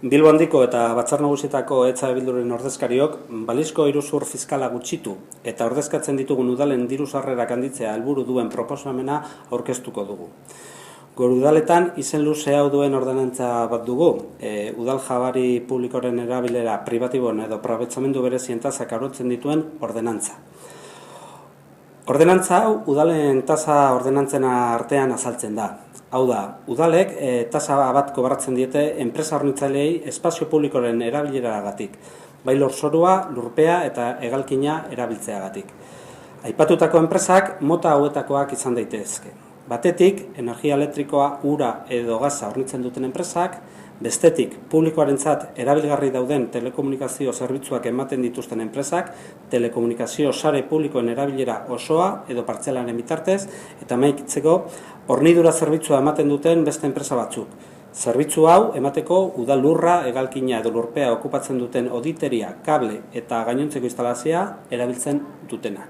Bilbo Handiko eta Batzar Nagusietako ETSA Bilduren ordezkariok balizko iruzur fiskala gutxitu eta ordezkatzen ditugun udalen diru sarrerak handitzea helburu duen proposamena aurkeztuko dugu. Gaur udaletan izen luze hau duen ordenantza bat dugu, udal jabari publikoren erabilera pribatibon edo aprobetxamendu berezien tasak arautzen dituen ordenantza. Ordenantza hau udalen tasa ordenantzena artean azaltzen da. Hau da, udalek tasa bat kobratzen diete enpresa hornitzaileei espazio publikoren erabileragatik, bai lurzorua, lurpea eta hegalkina erabiltzeagatik. Aipatutako enpresak mota hauetakoak izan daitezke. Batetik, energia elektrikoa, ura edo gaza hornitzen duten enpresak, bestetik, publikoarentzat erabilgarri dauden telekomunikazio zerbitzuak ematen dituzten enpresak, telekomunikazio sare publikoen erabilera osoa edo partzelaren bitartez, eta amaitzeko, hornidura zerbitzua ematen duten beste enpresa batzuk. Zerbitzu hau emateko udal lurra, hegalkina edo lurpea okupatzen duten oditeria, kable eta gainontzeko instalazioa erabiltzen dutenak.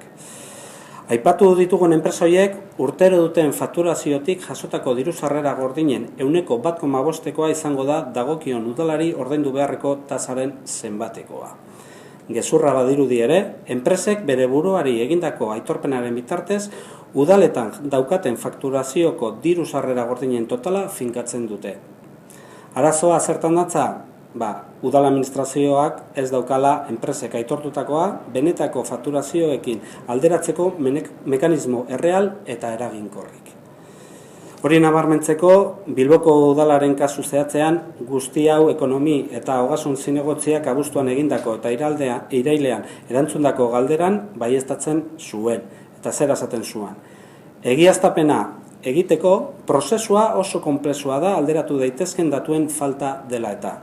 Aipatu ditugun enpresa horiek urtero duten fakturaziotik jasotako diru sarrera gordinen 1,5%koa izango da dagokion udalari ordaindu beharreko tasaren zenbatekoa. Gezurra badirudi ere, enpresek bere buruari egindako aitorpenaren bitartez udaletan daukaten fakturazioko diru sarrera gordinen totala finkatzen dute. Arazoa zertan datza? Udal administrazioak ez daukala enpresek aitortutakoa benetako fakturazioekin alderatzeko mekanismo erreal eta eraginkorrik. Hori nabarmentzeko, Bilboko udalaren kasu zehatzean guzti hau ekonomi eta ogasun zinegotziak abuztuan egindako eta irailean erantzundako galderan baieztatzen zuen eta zer esaten zuen. Egiaztapena egiteko prozesua oso konplexua da alderatu daitezken datuen falta dela eta.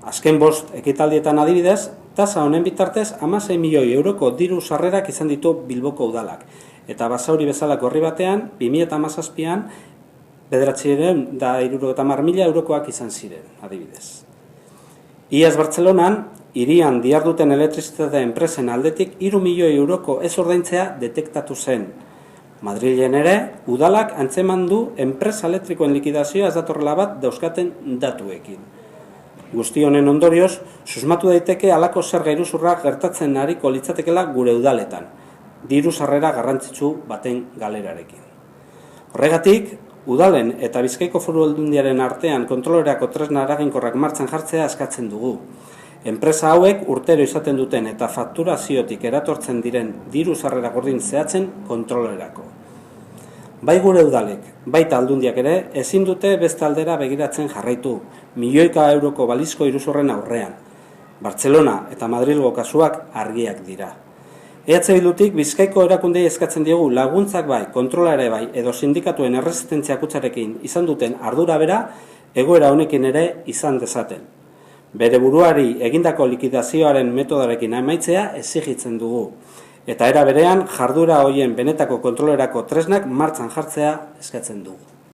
Azken 5 ekitaldietan adibidez, tasa honen bitartez 16 milioi euroko diru sarrerak izan ditu Bilboko udalak. Eta Basauri bezalako herri batean, 2017an, 970.000 eurokoak izan ziren, adibidez. Iaz Bartzelonan, hirian diharduten elektrizitate enpresen aldetik 3 milioi euroko ez ordaintzea detektatu zen. Madrilen ere, udalak antzeman du enpresa elektrikoen likidazioa ez datorrela bat dauzkaten datuekin. Guzti honen ondorioz, susmatu daiteke halako zerga iruzurrak gertatzen ariko litzatekela gure udaletan, diru sarrera garrantzitsu baten galerarekin. Horregatik, udalen eta Bizkaiko Foru Aldundiaren artean kontrolerako tresna eraginkorrak martxan jartzea eskatzen dugu. Enpresa hauek urtero izaten duten eta fakturaziotik eratortzen diren diru sarrera gordin zehatzen kontrolerako. Bai gure udalek, baita aldundiak ere, ezin dute beste aldera begiratzen jarraitu, milioika euroko balizko iruzurren aurrean. Bartzelona eta Madrilgo kasuak argiak dira. EH Bildutik Bizkaiko erakundei eskatzen diogu laguntzak bai, kontrola ere bai, edo sindikatuen erresistentzia kutsarekin izan duten ardura bera, egoera honekin ere izan dezaten. Bere buruari egindako likidazioaren metodarekin amaitzea exigitzen dugu. Eta era berean, jardura horien benetako kontrolerako tresnak martxan jartzea eskatzen dugu.